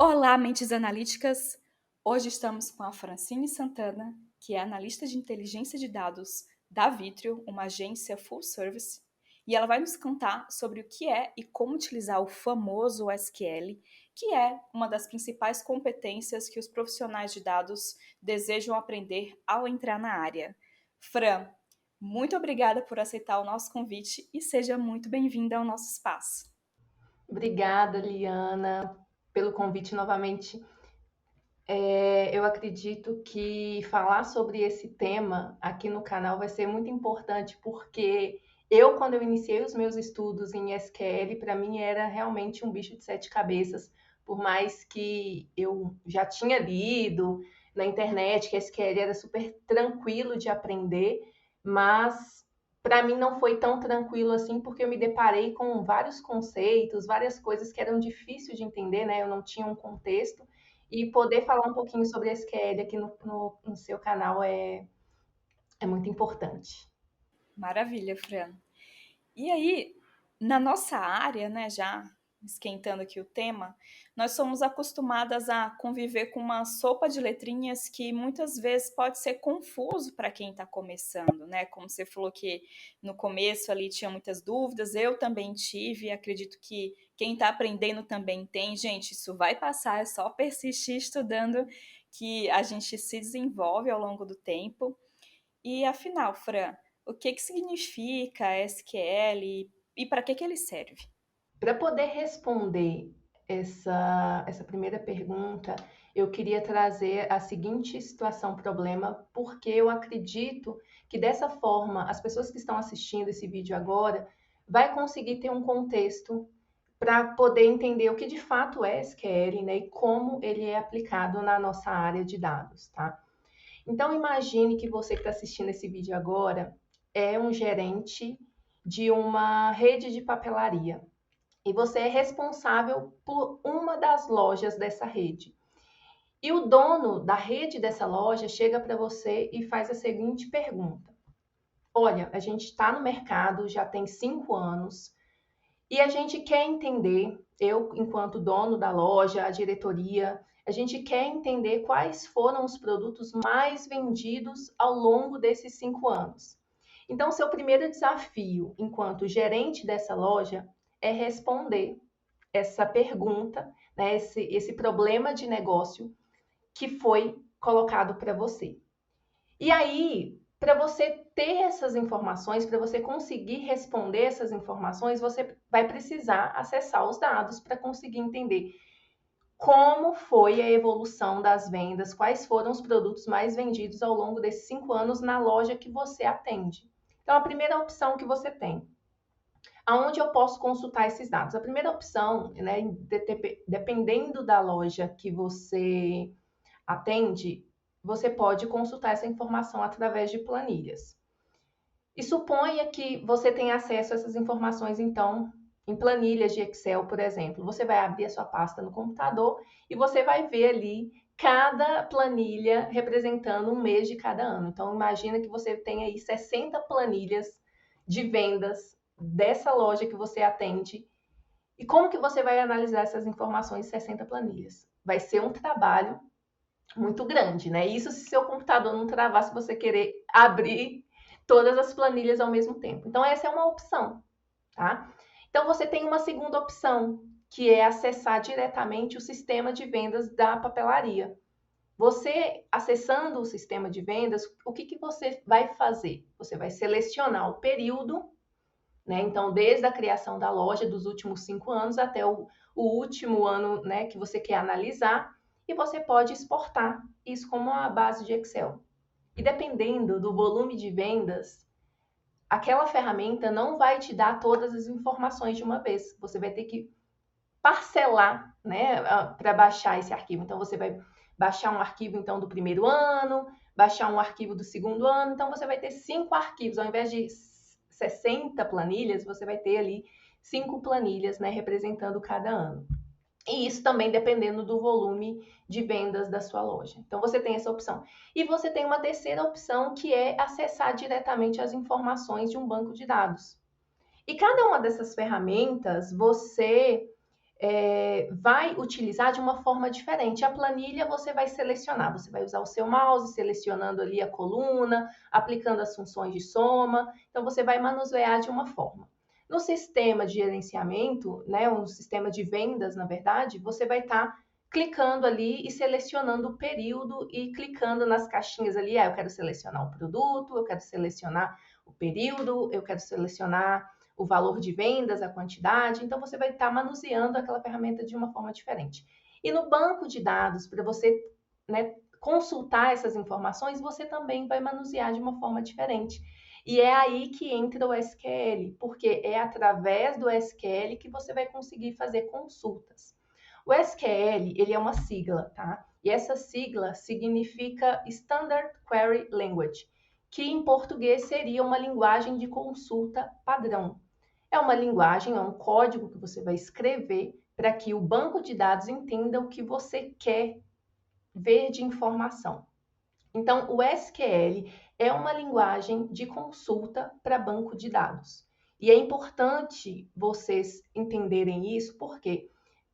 Olá, mentes analíticas! Hoje estamos com a Francine Santana, que é analista de inteligência de dados da Vitrio, uma agência full service, e ela vai nos contar sobre o que é e como utilizar o famoso SQL, que é uma das principais competências que os profissionais de dados desejam aprender ao entrar na área. Fran, muito obrigada por aceitar o nosso convite e seja muito bem-vinda ao nosso espaço. Obrigada, Liana, pelo convite novamente. Eu acredito que falar sobre esse tema aqui no canal vai ser muito importante, porque quando eu iniciei os meus estudos em SQL, para mim era realmente um bicho de sete cabeças, por mais que eu já tinha lido na internet que SQL era super tranquilo de aprender, mas para mim não foi tão tranquilo assim, porque eu me deparei com vários conceitos, várias coisas que eram difíceis de entender, né? Eu não tinha um contexto. E poder falar um pouquinho sobre a SQL aqui no seu canal é muito importante. Maravilha, Fran. E aí, na nossa área, né, já esquentando aqui o tema, nós somos acostumadas a conviver com uma sopa de letrinhas que muitas vezes pode ser confuso para quem está começando, né? Como você falou que no começo ali tinha muitas dúvidas, eu também tive, acredito que quem está aprendendo também tem. Gente, isso vai passar, é só persistir estudando que a gente se desenvolve ao longo do tempo. E afinal, Fran, o que significa SQL e para que ele serve? Para poder responder essa primeira pergunta, eu queria trazer a seguinte situação, problema, porque eu acredito que dessa forma as pessoas que estão assistindo esse vídeo agora vai conseguir ter um contexto para poder entender o que de fato é SQL, né, e como ele é aplicado na nossa área de dados, tá? Então, imagine que você que está assistindo esse vídeo agora é um gerente de uma rede de papelaria e você é responsável por uma das lojas dessa rede. E o dono da rede dessa loja chega para você e faz a seguinte pergunta: Olha, a gente está no mercado já tem 5 anos e a gente quer entender, eu, enquanto dono da loja, a diretoria, a gente quer entender quais foram os produtos mais vendidos ao longo desses 5 anos. Então, seu primeiro desafio, enquanto gerente dessa loja, é responder essa pergunta, né, esse problema de negócio que foi colocado para você. E aí, para você ter essas informações, para você conseguir responder essas informações, você vai precisar acessar os dados para conseguir entender como foi a evolução das vendas, quais foram os produtos mais vendidos ao longo desses 5 anos na loja que você atende. Então, a primeira opção que você tem, aonde eu posso consultar esses dados? A primeira opção, né, dependendo da loja que você atende, você pode consultar essa informação através de planilhas. E suponha que você tenha acesso a essas informações, então, em planilhas de Excel, por exemplo. Você vai abrir a sua pasta no computador e você vai ver ali cada planilha representando um mês de cada ano. Então, imagina que você tem aí 60 planilhas de vendas dessa loja que você atende. E como que você vai analisar essas informações em 60 planilhas? Vai ser um trabalho muito grande, né? Isso se seu computador não travar, se você querer abrir todas as planilhas ao mesmo tempo. Então, essa é uma opção, tá? Então, você tem uma segunda opção, que é acessar diretamente o sistema de vendas da papelaria. Você, acessando o sistema de vendas, o que você vai fazer? Você vai selecionar o período, né? Então, desde a criação da loja, dos últimos 5 anos, até o último ano, né, que você quer analisar, e você pode exportar isso como uma base de Excel. E dependendo do volume de vendas, aquela ferramenta não vai te dar todas as informações de uma vez. Você vai ter que parcelar, né, para baixar esse arquivo. Então, você vai baixar um arquivo então do primeiro ano, baixar um arquivo do segundo ano. Então, você vai ter 5 arquivos, ao invés de 60 planilhas, você vai ter ali 5 planilhas, né, representando cada ano. E isso também dependendo do volume de vendas da sua loja. Então, você tem essa opção. E você tem uma terceira opção, que é acessar diretamente as informações de um banco de dados. E cada uma dessas ferramentas, você vai utilizar de uma forma diferente. A planilha você vai selecionar, você vai usar o seu mouse, selecionando ali a coluna, aplicando as funções de soma, então você vai manusear de uma forma. No sistema de gerenciamento, né, um sistema de vendas, na verdade, você vai estar clicando ali e selecionando o período e clicando nas caixinhas ali, eu quero selecionar o produto, eu quero selecionar o período, eu quero selecionar o valor de vendas, a quantidade, então você vai estar manuseando aquela ferramenta de uma forma diferente. E no banco de dados, para você, né, consultar essas informações, você também vai manusear de uma forma diferente. E é aí que entra o SQL, porque é através do SQL que você vai conseguir fazer consultas. O SQL, ele é uma sigla, tá? E essa sigla significa Standard Query Language, que em português seria uma linguagem de consulta padrão. É uma linguagem, é um código que você vai escrever para que o banco de dados entenda o que você quer ver de informação. Então, o SQL é uma linguagem de consulta para banco de dados. E é importante vocês entenderem isso, porque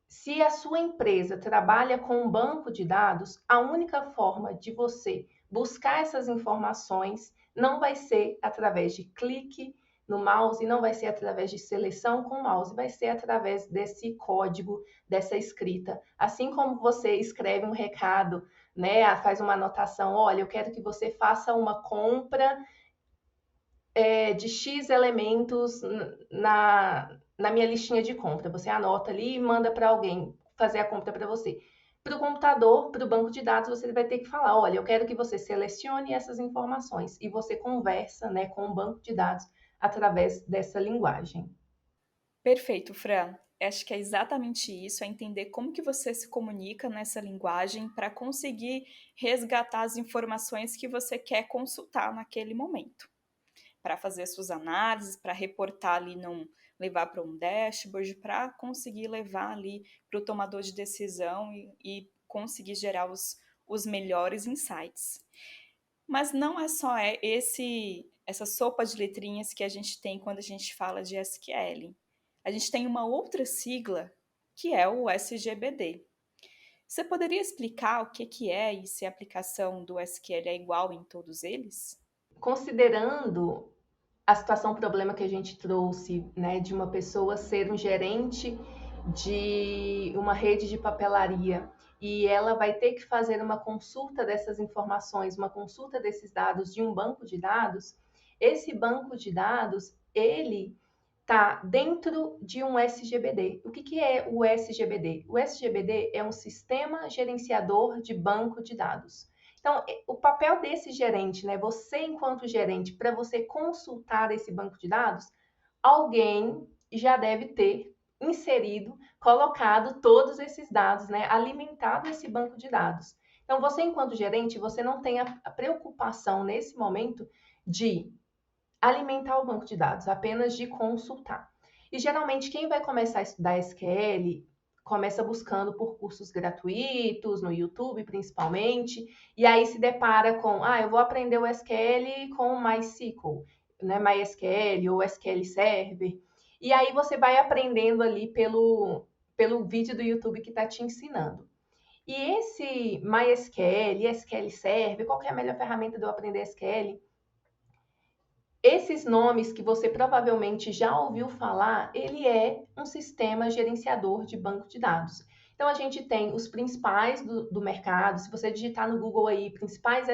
se a sua empresa trabalha com um banco de dados, a única forma de você buscar essas informações não vai ser através de clique no mouse, não vai ser através de seleção com o mouse, vai ser através desse código, dessa escrita. Assim como você escreve um recado, né, faz uma anotação, olha, eu quero que você faça uma compra de X elementos na minha listinha de compra. Você anota ali e manda para alguém fazer a compra para você. Para o computador, para o banco de dados, você vai ter que falar, olha, eu quero que você selecione essas informações e você conversa, né, com o banco de dados através dessa linguagem. Perfeito, Fran. Acho que é exatamente isso, é entender como que você se comunica nessa linguagem para conseguir resgatar as informações que você quer consultar naquele momento, para fazer suas análises, para reportar ali, levar para um dashboard, para conseguir levar ali para o tomador de decisão e conseguir gerar os melhores insights. Mas não é só essa sopa de letrinhas que a gente tem quando a gente fala de SQL. A gente tem uma outra sigla que é o SGBD. Você poderia explicar o que é e se a aplicação do SQL é igual em todos eles? Considerando a situação, o problema que a gente trouxe, né, de uma pessoa ser um gerente de uma rede de papelaria e ela vai ter que fazer uma consulta dessas informações, uma consulta desses dados de um banco de dados, esse banco de dados, ele está dentro de um SGBD. O que é o SGBD? O SGBD é um sistema gerenciador de banco de dados. Então, o papel desse gerente, né? Você, enquanto gerente, para você consultar esse banco de dados, alguém já deve ter inserido, colocado todos esses dados, né? Alimentado esse banco de dados. Então, você, enquanto gerente, você não tem a preocupação nesse momento de alimentar o banco de dados, apenas de consultar. E geralmente quem vai começar a estudar SQL começa buscando por cursos gratuitos, no YouTube principalmente, e aí se depara com, eu vou aprender o SQL com MySQL, né, MySQL ou SQL Server, e aí você vai aprendendo ali pelo vídeo do YouTube que está te ensinando. E esse MySQL, SQL Server, qual que é a melhor ferramenta de eu aprender SQL? Esses nomes que você provavelmente já ouviu falar, ele é um sistema gerenciador de banco de dados. Então, a gente tem os principais do mercado. Se você digitar no Google aí, principais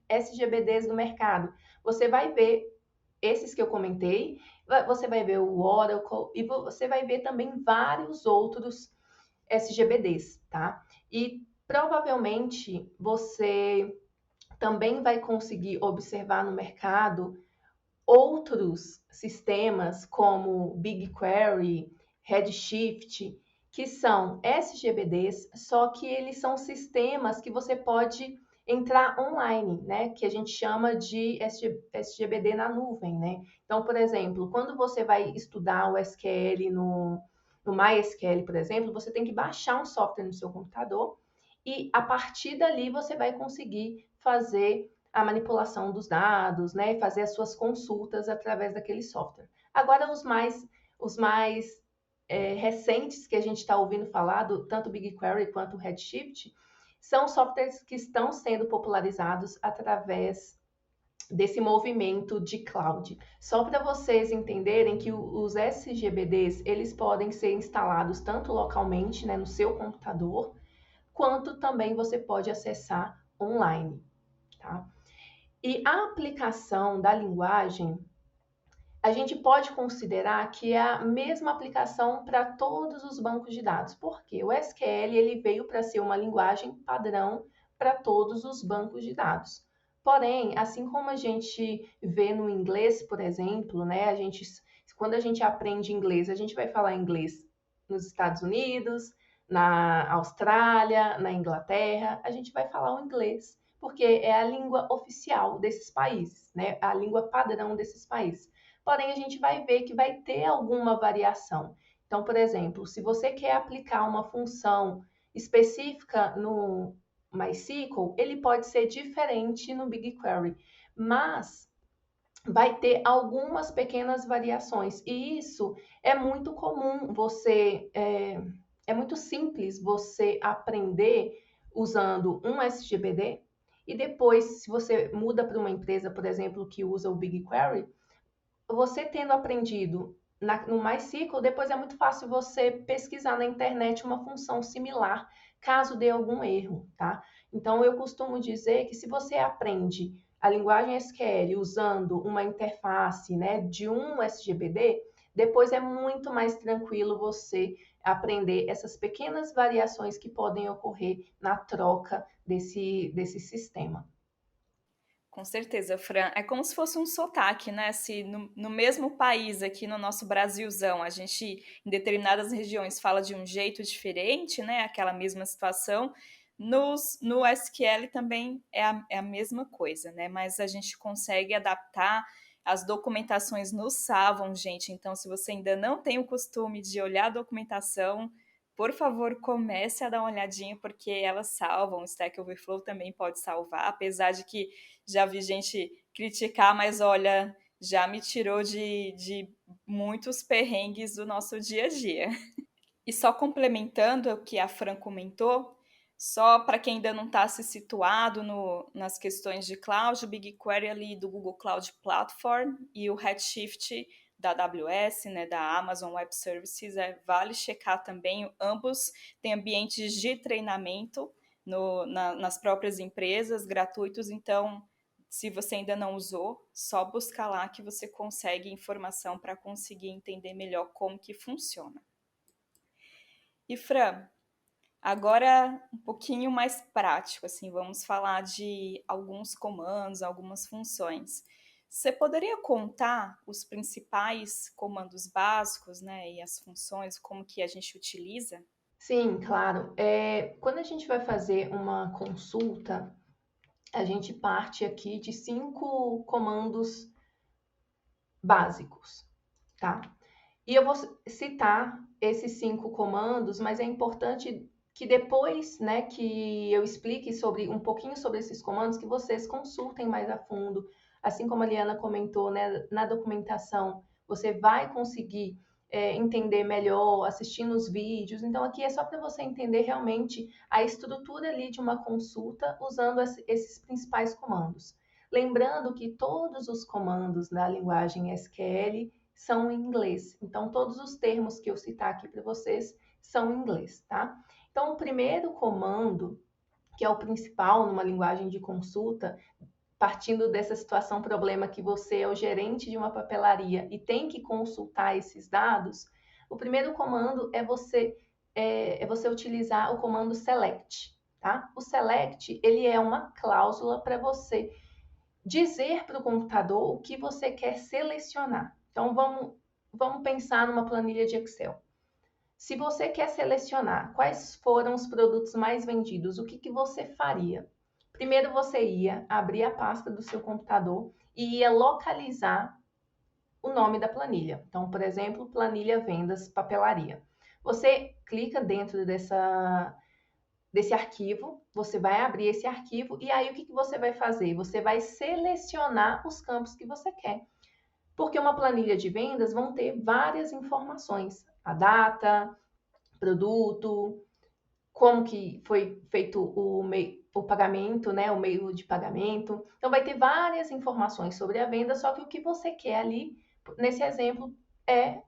SGBDs do mercado, você vai ver esses que eu comentei, você vai ver o Oracle e você vai ver também vários outros SGBDs, tá? E provavelmente você também vai conseguir observar no mercado outros sistemas como BigQuery, Redshift, que são SGBDs, só que eles são sistemas que você pode entrar online, né? Que a gente chama de SGBD na nuvem, né? Então, por exemplo, quando você vai estudar o SQL no MySQL, por exemplo, você tem que baixar um software no seu computador e a partir dali você vai conseguir fazer a manipulação dos dados, né, fazer as suas consultas através daquele software. Agora, os mais recentes que a gente está ouvindo falar, tanto o BigQuery quanto o Redshift, são softwares que estão sendo popularizados através desse movimento de cloud. Só para vocês entenderem que os SGBDs, eles podem ser instalados tanto localmente, né, no seu computador, quanto também você pode acessar online, tá? E a aplicação da linguagem, a gente pode considerar que é a mesma aplicação para todos os bancos de dados, porque o SQL ele veio para ser uma linguagem padrão para todos os bancos de dados. Porém, assim como a gente vê no inglês, por exemplo, né, quando a gente aprende inglês, a gente vai falar inglês nos Estados Unidos, na Austrália, na Inglaterra, a gente vai falar o inglês, porque é a língua oficial desses países, né, a língua padrão desses países. Porém, a gente vai ver que vai ter alguma variação. Então, por exemplo, se você quer aplicar uma função específica no MySQL, ele pode ser diferente no BigQuery, mas vai ter algumas pequenas variações. E isso é muito comum, é muito simples você aprender usando um SGBD e depois, se você muda para uma empresa, por exemplo, que usa o BigQuery, você tendo aprendido no MySQL, depois é muito fácil você pesquisar na internet uma função similar, caso dê algum erro, tá? Então, eu costumo dizer que se você aprende a linguagem SQL usando uma interface, né, de um SGBD, depois é muito mais tranquilo você aprender essas pequenas variações que podem ocorrer na troca desse sistema. Com certeza, Fran. É como se fosse um sotaque, né? Se no mesmo país, aqui no nosso Brasilzão, a gente, em determinadas regiões, fala de um jeito diferente, né? Aquela mesma situação. No SQL também é a mesma coisa, né? Mas a gente consegue adaptar. As documentações nos salvam, gente. Então, se você ainda não tem o costume de olhar a documentação, por favor, comece a dar uma olhadinha, porque elas salvam. O Stack Overflow também pode salvar, apesar de que já vi gente criticar, mas olha, já me tirou de muitos perrengues do nosso dia a dia. E só complementando o que a Fran comentou, só para quem ainda não está se situado nas questões de cloud, o BigQuery ali do Google Cloud Platform e o Redshift da AWS, né, da Amazon Web Services, vale checar também. Ambos têm ambientes de treinamento nas próprias empresas, gratuitos, então se você ainda não usou, só buscar lá que você consegue informação para conseguir entender melhor como que funciona. E Fran, agora um pouquinho mais prático, assim, vamos falar de alguns comandos, algumas funções. Você poderia contar os principais comandos básicos, né, e as funções, como que a gente utiliza? Sim, claro. Quando a gente vai fazer uma consulta, a gente parte aqui de 5 comandos básicos, tá? E eu vou citar esses 5 comandos, mas é importante que depois, né, que eu explique sobre um pouquinho sobre esses comandos, que vocês consultem mais a fundo. Assim como a Liana comentou, né, na documentação, você vai conseguir entender melhor assistindo os vídeos. Então, aqui é só para você entender realmente a estrutura ali de uma consulta usando esses principais comandos. Lembrando que todos os comandos da linguagem SQL são em inglês. Então, todos os termos que eu citar aqui para vocês são em inglês, tá? Então, o primeiro comando, que é o principal numa linguagem de consulta, partindo dessa situação problema que você é o gerente de uma papelaria e tem que consultar esses dados, o primeiro comando é você utilizar o comando select, tá? O select, ele é uma cláusula para você dizer para o computador o que você quer selecionar. Então, vamos pensar numa planilha de Excel. Se você quer selecionar quais foram os produtos mais vendidos, o que você faria? Primeiro, você ia abrir a pasta do seu computador e ia localizar o nome da planilha. Então, por exemplo, planilha vendas papelaria. Você clica dentro desse arquivo, você vai abrir esse arquivo e aí o que você vai fazer? Você vai selecionar os campos que você quer. Porque uma planilha de vendas vão ter várias informações, a data, produto, como que foi feito o pagamento, né, o meio de pagamento. Então, vai ter várias informações sobre a venda, só que o que você quer ali, nesse exemplo, é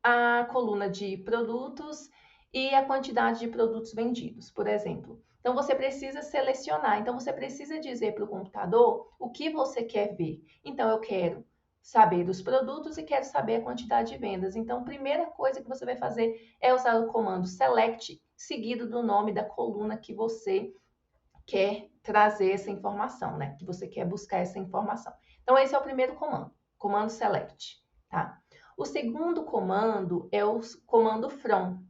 a coluna de produtos e a quantidade de produtos vendidos, por exemplo. Então, você precisa selecionar. Então, você precisa dizer para o computador o que você quer ver. Então, eu quero saber dos produtos e quero saber a quantidade de vendas. Então, a primeira coisa que você vai fazer é usar o comando select, seguido do nome da coluna que você quer trazer essa informação, né? Que você quer buscar essa informação. Então, esse é o primeiro comando, comando select, tá? O segundo comando é o comando from.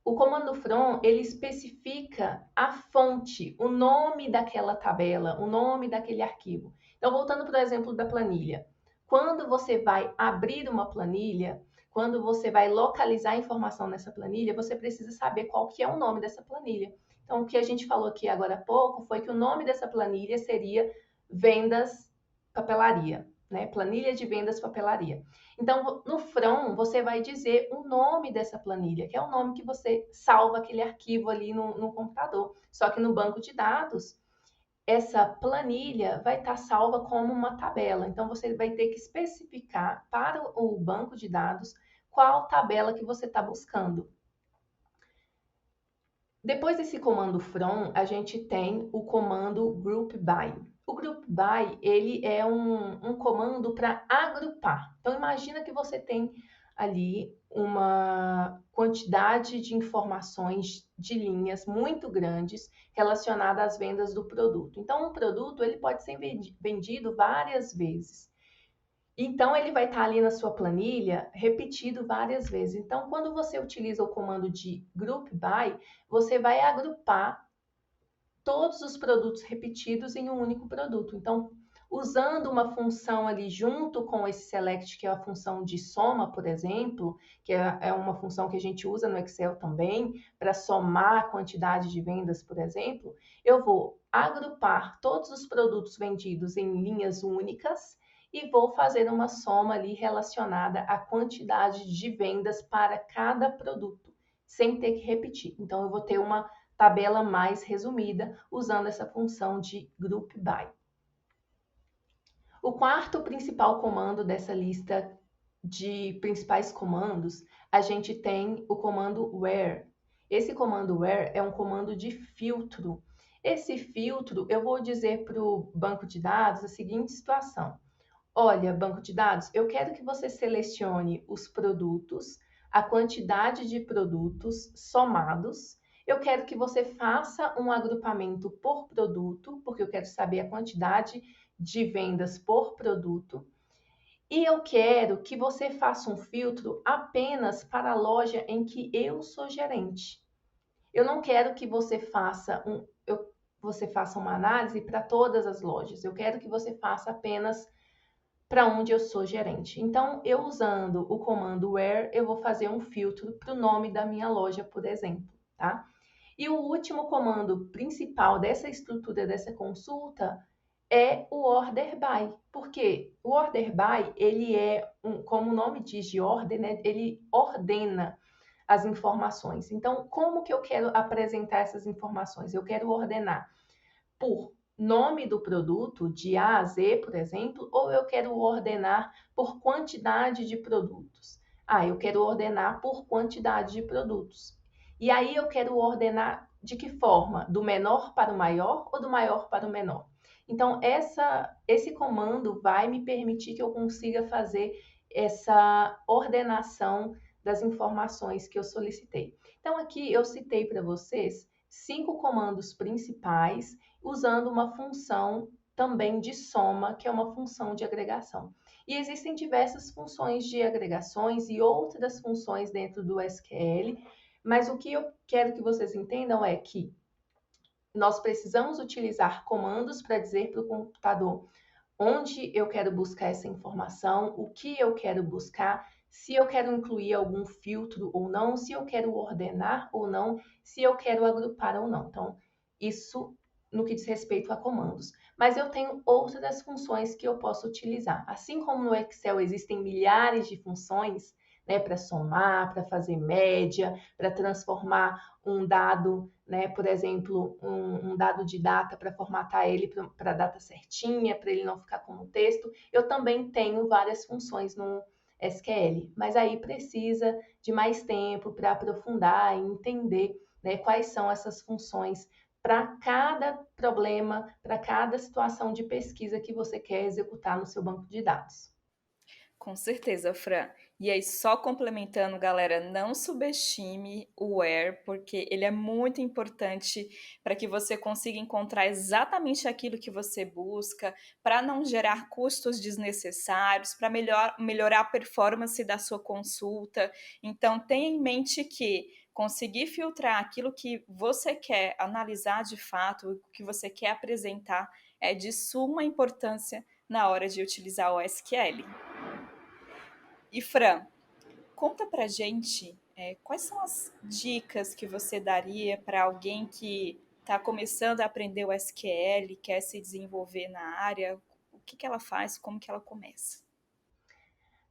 O comando from, ele especifica a fonte, o nome daquela tabela, o nome daquele arquivo. Então, voltando para o exemplo da planilha. Quando você vai abrir uma planilha, quando você vai localizar a informação nessa planilha, você precisa saber qual que é o nome dessa planilha. Então, o que a gente falou aqui agora há pouco foi que o nome dessa planilha seria vendas papelaria, né? Planilha de vendas papelaria. Então, no from, você vai dizer o nome dessa planilha, que é o nome que você salva aquele arquivo ali no computador. Só que no banco de dados, essa planilha vai estar salva como uma tabela. Então, você vai ter que especificar para o banco de dados qual tabela que você está buscando. Depois desse comando from, a gente tem o comando group by. O group by, ele é um comando para agrupar. Então, imagina que você tem ali uma quantidade de informações de linhas muito grandes relacionadas às vendas do produto. Então, um produto ele pode ser vendido várias vezes. Então, ele vai estar ali na sua planilha repetido várias vezes. Então, quando você utiliza o comando de group by, você vai agrupar todos os produtos repetidos em um único produto. Então, usando uma função ali junto com esse select, que é a função de soma, por exemplo, que é uma função que a gente usa no Excel também, para somar a quantidade de vendas, por exemplo, eu vou agrupar todos os produtos vendidos em linhas únicas e vou fazer uma soma ali relacionada à quantidade de vendas para cada produto, sem ter que repetir. Então, eu vou ter uma tabela mais resumida usando essa função de group by. O quarto principal comando dessa lista de principais comandos, a gente tem o comando where. Esse comando where é um comando de filtro. Esse filtro, eu vou dizer para o banco de dados a seguinte situação. Olha, banco de dados, eu quero que você selecione os produtos, a quantidade de produtos somados. Eu quero que você faça um agrupamento por produto, porque eu quero saber a quantidade de vendas por produto. E eu quero que você faça um filtro apenas para a loja em que eu sou gerente. Eu não quero que você faça uma análise para todas as lojas. Eu quero que você faça apenas para onde eu sou gerente. Então, eu usando o comando where, eu vou fazer um filtro para o nome da minha loja, por exemplo, tá? E o último comando principal dessa estrutura dessa consulta é o order by. Porque o order by, ele é, como o nome diz de ordem, né? Ele ordena as informações. Então, como que eu quero apresentar essas informações? Eu quero ordenar por nome do produto, de A a Z, por exemplo, ou eu quero ordenar por quantidade de produtos? Ah, eu quero ordenar por quantidade de produtos. E aí eu quero ordenar de que forma? Do menor para o maior ou do maior para o menor? Então, esse comando vai me permitir que eu consiga fazer essa ordenação das informações que eu solicitei. Então, aqui eu citei para vocês 5 comandos principais usando uma função também de soma, que é uma função de agregação. E existem diversas funções de agregações e outras funções dentro do SQL, mas o que eu quero que vocês entendam é que nós precisamos utilizar comandos para dizer para o computador onde eu quero buscar essa informação, o que eu quero buscar, se eu quero incluir algum filtro ou não, se eu quero ordenar ou não, se eu quero agrupar ou não. Então, isso no que diz respeito a comandos. Mas eu tenho outras funções que eu posso utilizar. Assim como no Excel existem milhares de funções, né, para somar, para fazer média, para transformar um dado, né, por exemplo, um dado de data para formatar ele para a data certinha, para ele não ficar como texto. Eu também tenho várias funções no SQL, mas aí precisa de mais tempo para aprofundar e entender, né, quais são essas funções para cada problema, para cada situação de pesquisa que você quer executar no seu banco de dados. Com certeza, Fran. E aí, só complementando, galera, não subestime o where, porque ele é muito importante para que você consiga encontrar exatamente aquilo que você busca, para não gerar custos desnecessários, para melhorar a performance da sua consulta. Então, tenha em mente que conseguir filtrar aquilo que você quer analisar de fato, o que você quer apresentar, é de suma importância na hora de utilizar o SQL. E Fran, conta pra gente quais são as dicas que você daria para alguém que está começando a aprender o SQL, quer se desenvolver na área, o que, que ela faz, como que ela começa?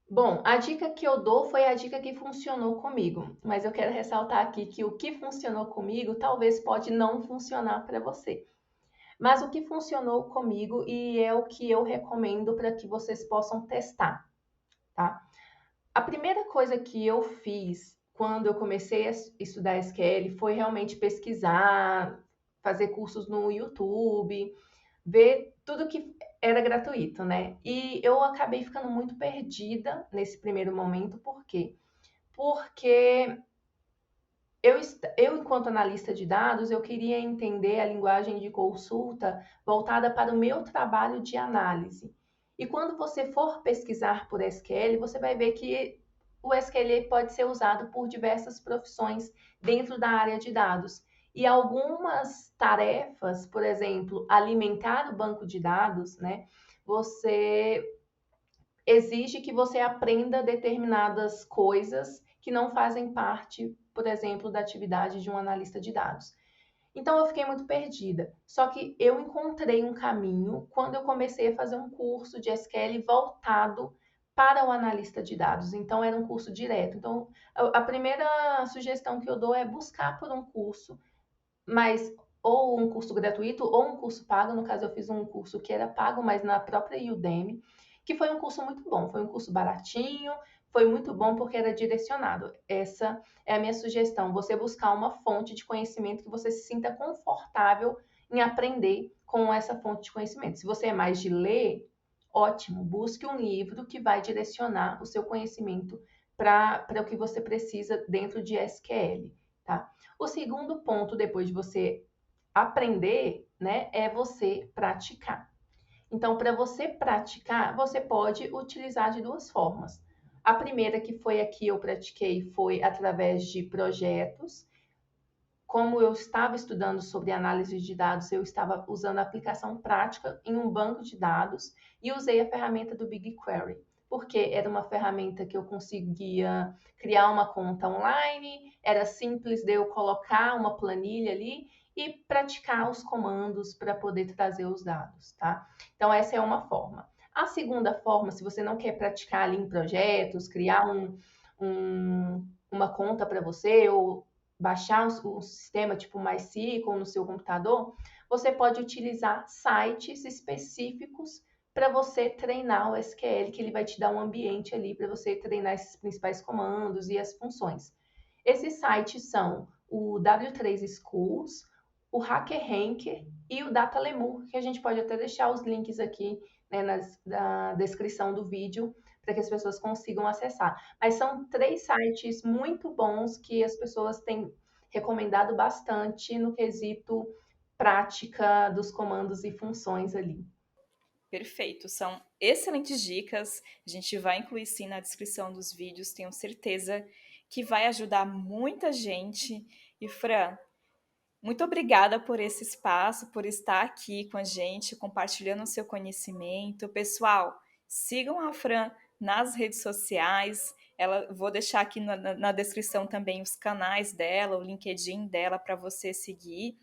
Bom, a dica que eu dou foi a dica que funcionou comigo, mas eu quero ressaltar aqui que o que funcionou comigo talvez pode não funcionar para você. Mas o que funcionou comigo e é o que eu recomendo para que vocês possam testar, tá? A primeira coisa que eu fiz quando eu comecei a estudar SQL foi realmente pesquisar, fazer cursos no YouTube, ver tudo que era gratuito, né? E eu acabei ficando muito perdida nesse primeiro momento, por quê? Porque eu, enquanto analista de dados, eu queria entender a linguagem de consulta voltada para o meu trabalho de análise. E quando você for pesquisar por SQL, você vai ver que o SQL pode ser usado por diversas profissões dentro da área de dados. E algumas tarefas, por exemplo, alimentar o banco de dados, né? Você exige que você aprenda determinadas coisas que não fazem parte, por exemplo, da atividade de um analista de dados. Então eu fiquei muito perdida. Só que eu encontrei um caminho quando eu comecei a fazer um curso de SQL voltado para o analista de dados. Então era um curso direto. Então a primeira sugestão que eu dou é buscar por um curso, mas ou um curso gratuito ou um curso pago. No caso, eu fiz um curso que era pago, mas na própria Udemy, que foi um curso muito bom. Foi um curso baratinho, foi muito bom porque era direcionado. Essa é a minha sugestão, você buscar uma fonte de conhecimento que você se sinta confortável em aprender com essa fonte de conhecimento. Se você é mais de ler, ótimo, busque um livro que vai direcionar o seu conhecimento para o que você precisa dentro de SQL, tá? O segundo ponto, depois de você aprender, né, é você praticar. Então, para você praticar, você pode utilizar de duas formas. A primeira, que foi a que eu pratiquei, foi através de projetos. Como eu estava estudando sobre análise de dados, eu estava usando a aplicação prática em um banco de dados e usei a ferramenta do BigQuery, porque era uma ferramenta que eu conseguia criar uma conta online, era simples de eu colocar uma planilha ali e praticar os comandos para poder trazer os dados, tá? Então, essa é uma forma. A segunda forma, se você não quer praticar ali em projetos, criar uma conta para você ou baixar um sistema tipo MySQL no seu computador, você pode utilizar sites específicos para você treinar o SQL, que ele vai te dar um ambiente ali para você treinar esses principais comandos e as funções. Esses sites são o W3 Schools, o HackerRank e o DataLemur, que a gente pode até deixar os links aqui, né, na descrição do vídeo para que as pessoas consigam acessar. Mas são 3 sites muito bons que as pessoas têm recomendado bastante no quesito prática dos comandos e funções ali. Perfeito, são excelentes dicas. A gente vai incluir sim na descrição dos vídeos, tenho certeza que vai ajudar muita gente. E Fran, muito obrigada por esse espaço, por estar aqui com a gente, compartilhando o seu conhecimento. Pessoal, sigam a Fran nas redes sociais. Vou deixar aqui na descrição também os canais dela, o LinkedIn dela para você seguir.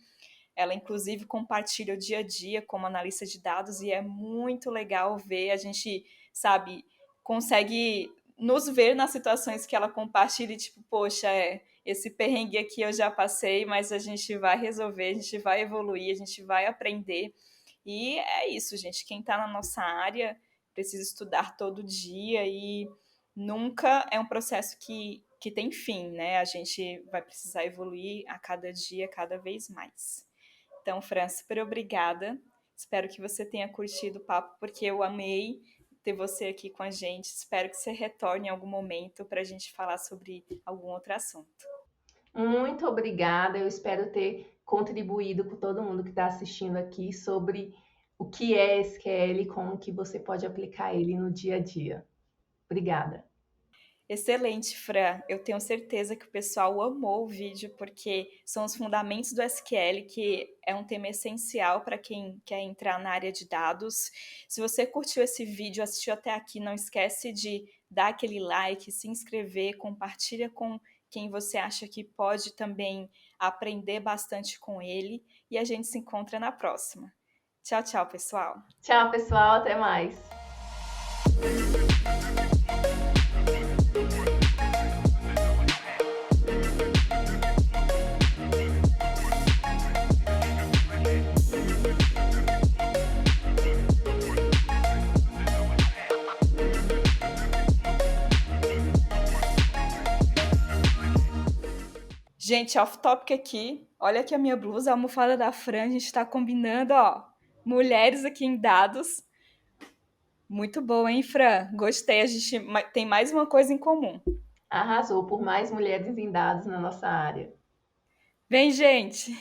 Ela, inclusive, compartilha o dia a dia como analista de dados e é muito legal ver. A gente, sabe, consegue nos ver nas situações que ela compartilha e, tipo, poxa, esse perrengue aqui eu já passei, mas a gente vai resolver, a gente vai evoluir, a gente vai aprender. E é isso, gente. Quem está na nossa área precisa estudar todo dia e nunca é um processo que tem fim, né? A gente vai precisar evoluir a cada dia, cada vez mais. Então, Fran, super obrigada. Espero que você tenha curtido o papo, porque eu amei ter você aqui com a gente. Espero que você retorne em algum momento para a gente falar sobre algum outro assunto. Muito obrigada. Eu espero ter contribuído com todo mundo que está assistindo aqui sobre o que é SQL e como que você pode aplicar ele no dia a dia. Obrigada. Excelente, Fran. Eu tenho certeza que o pessoal amou o vídeo, porque são os fundamentos do SQL, que é um tema essencial para quem quer entrar na área de dados. Se você curtiu esse vídeo, assistiu até aqui, não esquece de dar aquele like, se inscrever, compartilha com quem você acha que pode também aprender bastante com ele. E a gente se encontra na próxima. Tchau, tchau, pessoal. Tchau, pessoal. Até mais. Gente, off-topic aqui. Olha aqui a minha blusa, a almofada da Fran. A gente tá combinando, ó. Mulheres aqui em dados. Muito bom, hein, Fran? Gostei. A gente tem mais uma coisa em comum. Arrasou por mais mulheres em dados na nossa área. Vem, gente!